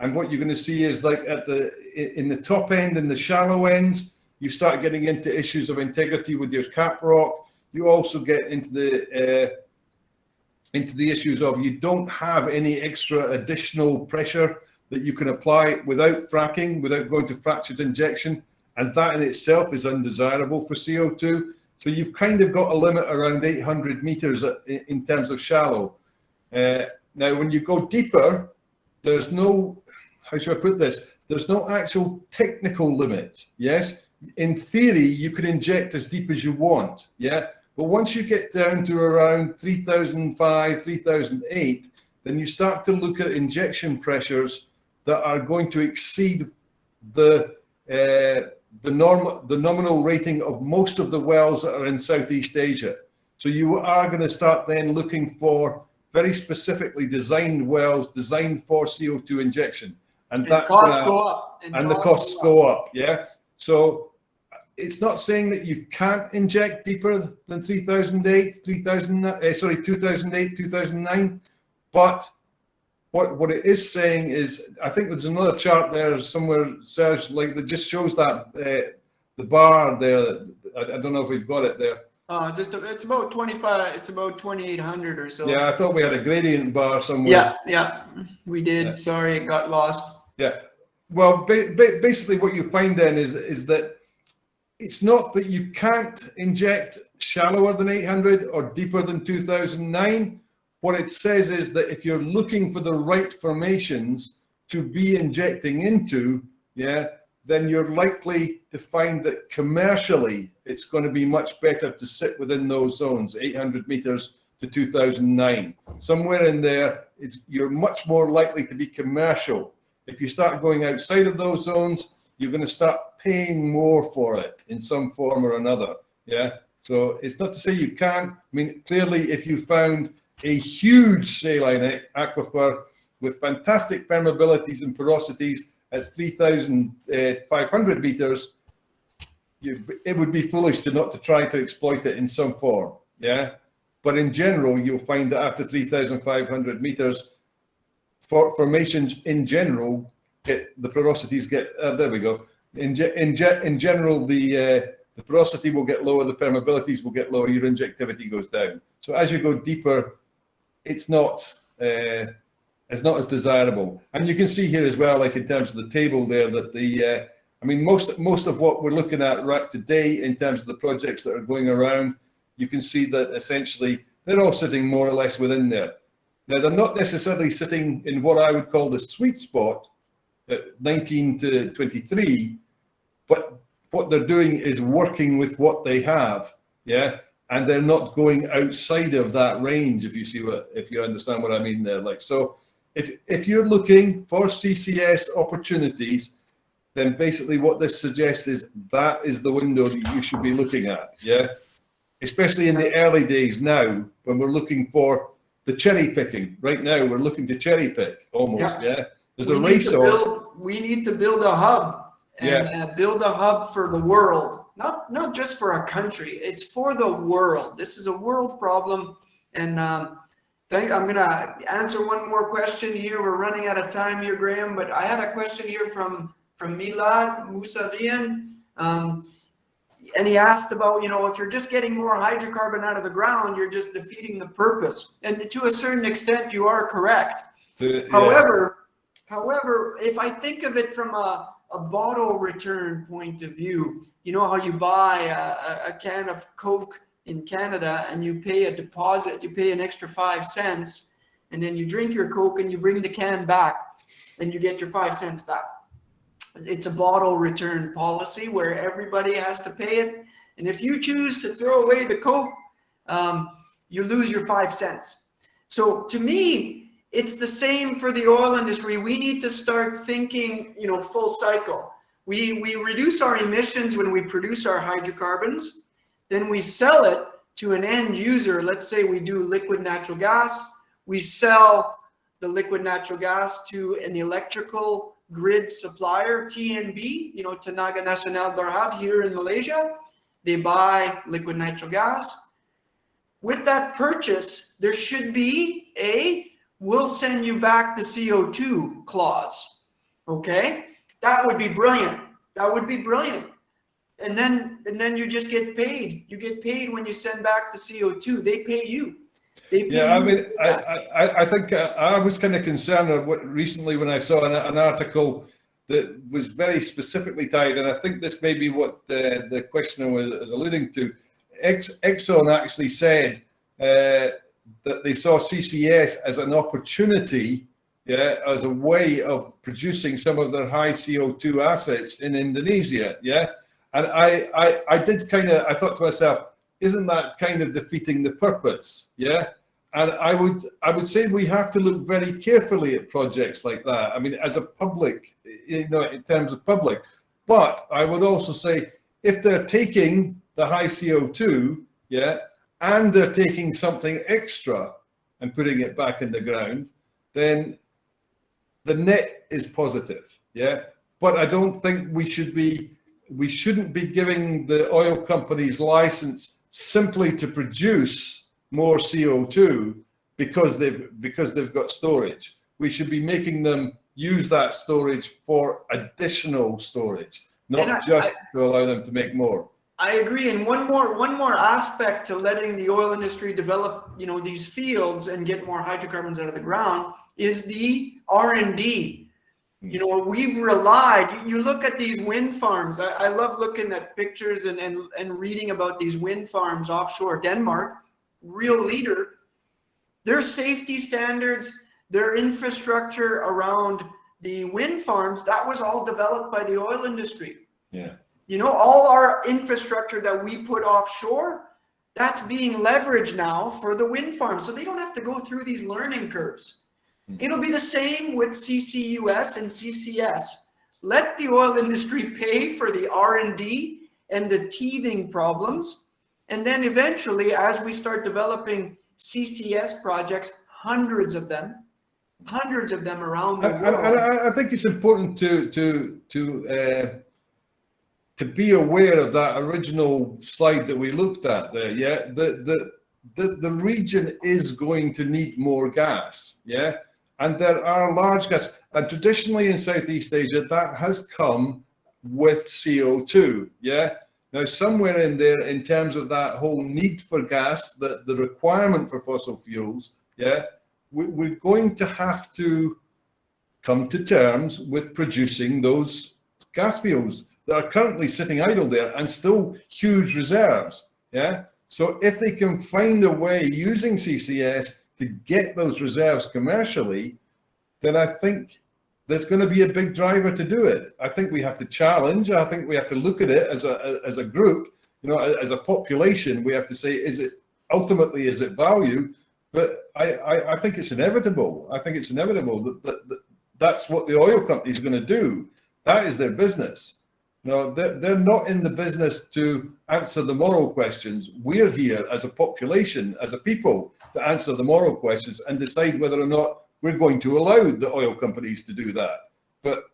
and what you're going to see is like in the top end and the shallow ends, you start getting into issues of integrity with your cap rock. You also get into the issues of you don't have any extra additional pressure that you can apply without fracking, without going to fractured injection, and that in itself is undesirable for CO2. So you've kind of got a limit around 800 meters in terms of shallow. Now, when you go deeper, there's no, how should I put this? There's no actual technical limit. Yes, in theory, you can inject as deep as you want. Yeah, but once you get down to around 3005, 3008, then you start to look at injection pressures that are going to exceed the nominal rating of most of the wells that are in Southeast Asia. So you are going to start then looking for very specifically designed wells designed for CO2 injection, and that's costs go up, and the costs go up. Yeah, so it's not saying that you can't inject deeper than 2008, 2009, but what it is saying is, I think there's another chart there somewhere, Serge, like that just shows that the bar there. I don't know if we've got it there. It's about 25. It's about 2,800 or so. Yeah, I thought we had a gradient bar somewhere. Yeah, we did. Yeah. Sorry, it got lost. Yeah. Well, basically, what you find then is that it's not that you can't inject shallower than 800 or deeper than 2009. What it says is that if you're looking for the right formations to be injecting into, yeah, then you're likely to find that commercially it's going to be much better to sit within those zones, 800 meters to 2009. Somewhere in there, you're much more likely to be commercial. If you start going outside of those zones, you're going to start paying more for it in some form or another. Yeah. So it's not to say you can't. I mean, clearly, if you found a huge saline aquifer with fantastic permeabilities and porosities at 3,500 meters, it would be foolish not to try to exploit it in some form. Yeah. But in general, you'll find that after 3,500 meters, formations in general the porosities get there we go. In general, the porosity will get lower, the permeabilities will get lower, your injectivity goes down. So as you go deeper, it's not as desirable. And you can see here as well, like in terms of the table there, that I mean, most of what we're looking at right today in terms of the projects that are going around, you can see that essentially they're all sitting more or less within there. Now, they're not necessarily sitting in what I would call the sweet spot at 19 to 23, but what they're doing is working with what they have, yeah, and they're not going outside of that range. If you understand what I mean there, like, so if you're looking for CCS opportunities, then basically what this suggests is that is the window that you should be looking at, yeah, especially in the early days now when we're looking for the cherry picking. Right now we're looking to cherry pick almost, yeah. There's a race on. We need to build a hub and build a hub for the world, not just for a country. It's for the world. This is a world problem, and I'm going to answer one more question here. We're running out of time here, Graham, but I had a question here from Milad Mousavian, and he asked about, if you're just getting more hydrocarbon out of the ground, you're just defeating the purpose. And to a certain extent, you are correct. However, if I think of it from a bottle return point of view, you know how you buy a can of Coke in Canada and you pay a deposit, you pay an extra 5 cents, and then you drink your Coke and you bring the can back and you get your 5 cents back. It's a bottle return policy where everybody has to pay it. And if you choose to throw away the Coke, you lose your 5 cents. So to me, it's the same for the oil industry. We need to start thinking, full cycle. We reduce our emissions when we produce our hydrocarbons, then we sell it to an end user. Let's say we do liquid natural gas. We sell the liquid natural gas to an electrical grid supplier, TNB, Tenaga Nasional Berhad here in Malaysia. They buy liquid natural gas. With that purchase, there should be we'll send you back the CO2 clause. Okay? That would be brilliant. That would be brilliant. And then you just get paid. You get paid when you send back the CO2. They pay you. Yeah, I mean, I think I was kind of concerned recently when I saw an article that was very specifically tied, and I think this may be what the questioner was alluding to. Exxon actually said that they saw CCS as an opportunity, as a way of producing some of their high CO2 assets in Indonesia, And I thought to myself, isn't that kind of defeating the purpose, And I would say we have to look very carefully at projects like that. I mean, as a public, in terms of public. But I would also say, if they're taking the high CO2, and they're taking something extra and putting it back in the ground, then the net is positive, But I don't think we shouldn't be giving the oil companies license simply to produce more CO2 because they've got storage. We should be making them use that storage for additional storage, not just to allow them to make more. I agree. And one more aspect to letting the oil industry develop, these fields and get more hydrocarbons out of the ground is the R&D. We've relied, you look at these wind farms. I love looking at pictures and reading about these wind farms offshore Denmark, real leader. Their safety standards, their infrastructure around the wind farms, that was all developed by the oil industry. All our infrastructure that we put offshore, that's being leveraged now for the wind farms. So they don't have to go through these learning curves. It'll be the same with CCUS and CCS. Let the oil industry pay for the R&D and the teething problems. And then eventually, as we start developing CCS projects, hundreds of them around the world. I think it's important to be aware of that original slide that we looked at there. The region is going to need more gas. And there are large gas, and traditionally in Southeast Asia, that has come with CO2. Now, somewhere in there, in terms of that whole need for gas, the requirement for fossil fuels, we're going to have to come to terms with producing those gas fields that are currently sitting idle there and still huge reserves. So if they can find a way using CCS to get those reserves commercially, then I think there's going to be a big driver to do it. I think we have to challenge. I think we have to look at it as a group, as a population. We have to say, is it value? But I think it's inevitable. I think it's inevitable that that's what the oil companies are going to do. That is their business. They're not in the business to answer the moral questions. We're here as a population, as a people, to answer the moral questions and decide whether or not we're going to allow the oil companies to do that. But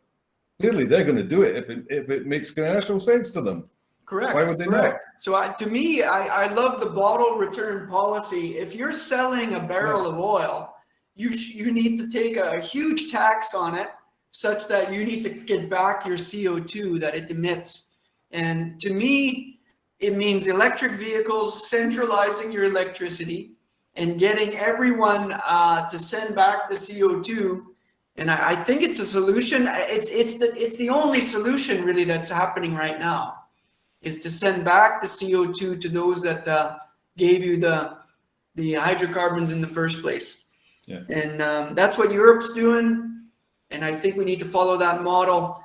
clearly they're going to do it if it makes commercial sense to them. Correct. Why would they not? So to me, I love the bottle return policy. If you're selling a barrel of oil, you need to take a huge tax on it, such that you need to get back your CO2 that it emits. And to me, it means electric vehicles, centralizing your electricity and getting everyone to send back the CO2. And I think it's a solution. It's the only solution really that's happening right now, is to send back the CO2 to those that gave you the hydrocarbons in the first place. And that's what Europe's doing. And I think we need to follow that model.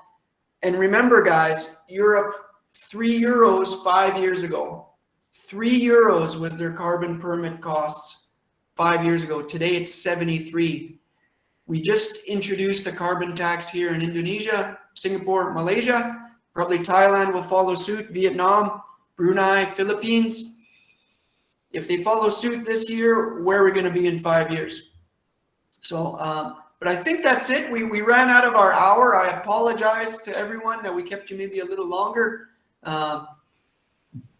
And remember, guys, Europe, €3 5 years ago. €3 was their carbon permit costs 5 years ago. Today it's 73. We just introduced a carbon tax here in Indonesia, Singapore, Malaysia. Probably Thailand will follow suit, Vietnam, Brunei, Philippines. If they follow suit this year, where are we going to be in 5 years? So, but I think that's it. We ran out of our hour. I apologize to everyone that we kept you maybe a little longer.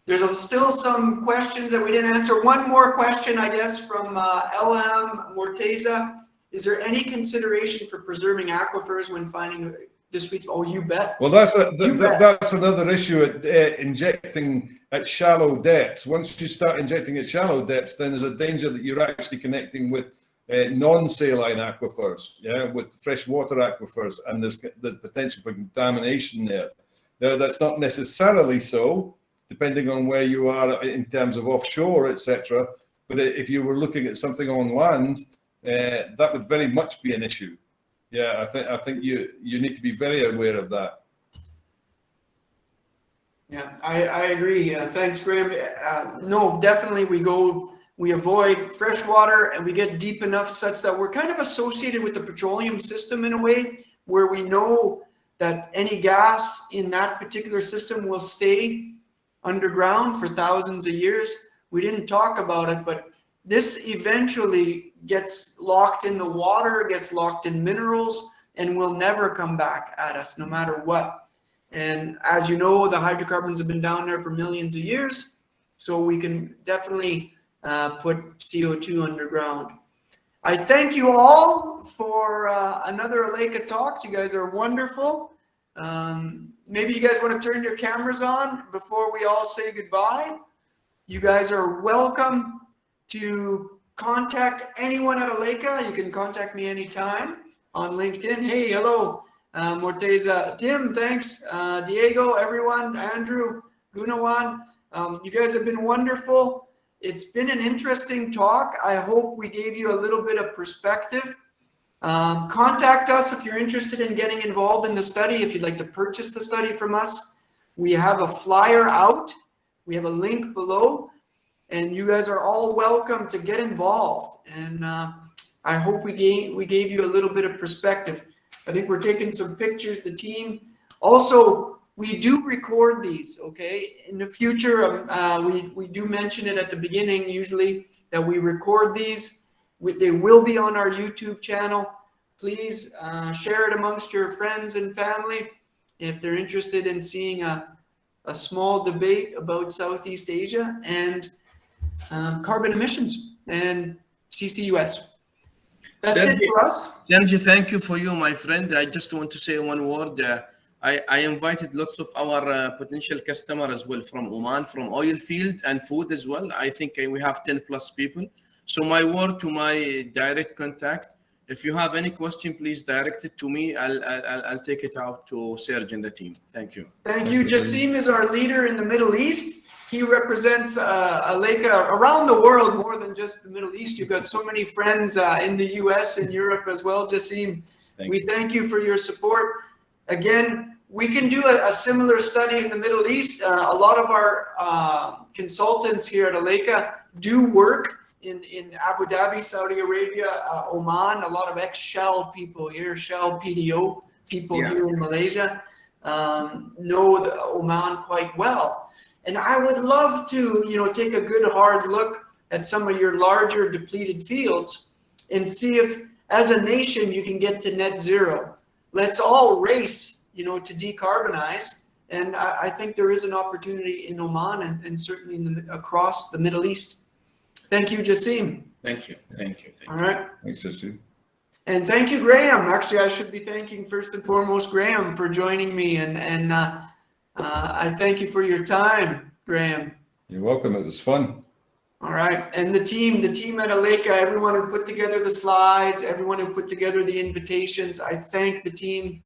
There's still some questions that we didn't answer. One more question, I guess, from Elham Morteza. Is there any consideration for preserving aquifers when finding this week? Oh, you bet. Well, that's another issue at injecting at shallow depths. Once you start injecting at shallow depths, then there's a danger that you're actually connecting with non-saline aquifers, yeah, with freshwater aquifers, and there's the potential for contamination there. Now, that's not necessarily so, depending on where you are in terms of offshore, etc. But if you were looking at something on land, that would very much be an issue. Yeah, I think you need to be very aware of that. Yeah, I agree. Thanks, Graham. No, definitely we avoid fresh water, and we get deep enough such that we're kind of associated with the petroleum system in a way, where we know that any gas in that particular system will stay underground for thousands of years. We didn't talk about it, but this eventually gets locked in the water, gets locked in minerals, and will never come back at us no matter what. And as you know, the hydrocarbons have been down there for millions of years, so we can definitely put CO2 underground. I thank you all for another ALECA Talks. You guys are wonderful. Maybe you guys want to turn your cameras on before we all say goodbye. You guys are welcome to contact anyone at ALECA. You can contact me anytime on LinkedIn. Hey, hello, Morteza, Tim, thanks, Diego, everyone, Andrew, Gunawan. You guys have been wonderful. It's been an interesting talk. I hope we gave you a little bit of perspective. Contact us if you're interested in getting involved in the study, if you'd like to purchase the study from us. We have a flyer out. We have a link below. And you guys are all welcome to get involved. And I hope we gave you a little bit of perspective. I think we're taking some pictures, the team. Also, we do record these, okay? In the future, we do mention it at the beginning, usually, that we record these. They will be on our YouTube channel. Please share it amongst your friends and family if they're interested in seeing a small debate about Southeast Asia and carbon emissions and CCUS. That's it for us. Sergio, thank you for you, my friend. I just want to say one word. I invited lots of our potential customers as well from Oman, from oil field and food as well. I think we have 10 plus people. So my word to my direct contact, if you have any question, please direct it to me. I'll take it out to Serge and the team. Thank you. Thank you. Jassim is our leader in the Middle East. He represents ALECA around the world, more than just the Middle East. You've got so many friends in the US and Europe as well, Jassim. We thank you for your support. Again, we can do a similar study in the Middle East. A lot of our consultants here at ALECA do work in Abu Dhabi, Saudi Arabia, Oman. A lot of ex-Shell people here, Shell PDO people here in Malaysia know the Oman quite well. And I would love to, take a good hard look at some of your larger depleted fields and see if, as a nation, you can get to net zero. Let's all race, to decarbonize. And I think there is an opportunity in Oman and certainly across the Middle East. Thank you, Jassim. Thank you. All right. Thanks, Jassim. And thank you, Graham. Actually, I should be thanking first and foremost Graham for joining me. And I thank you for your time, Graham. You're welcome. It was fun. All right. And the team at ALECA, everyone who put together the slides, everyone who put together the invitations, I thank the team.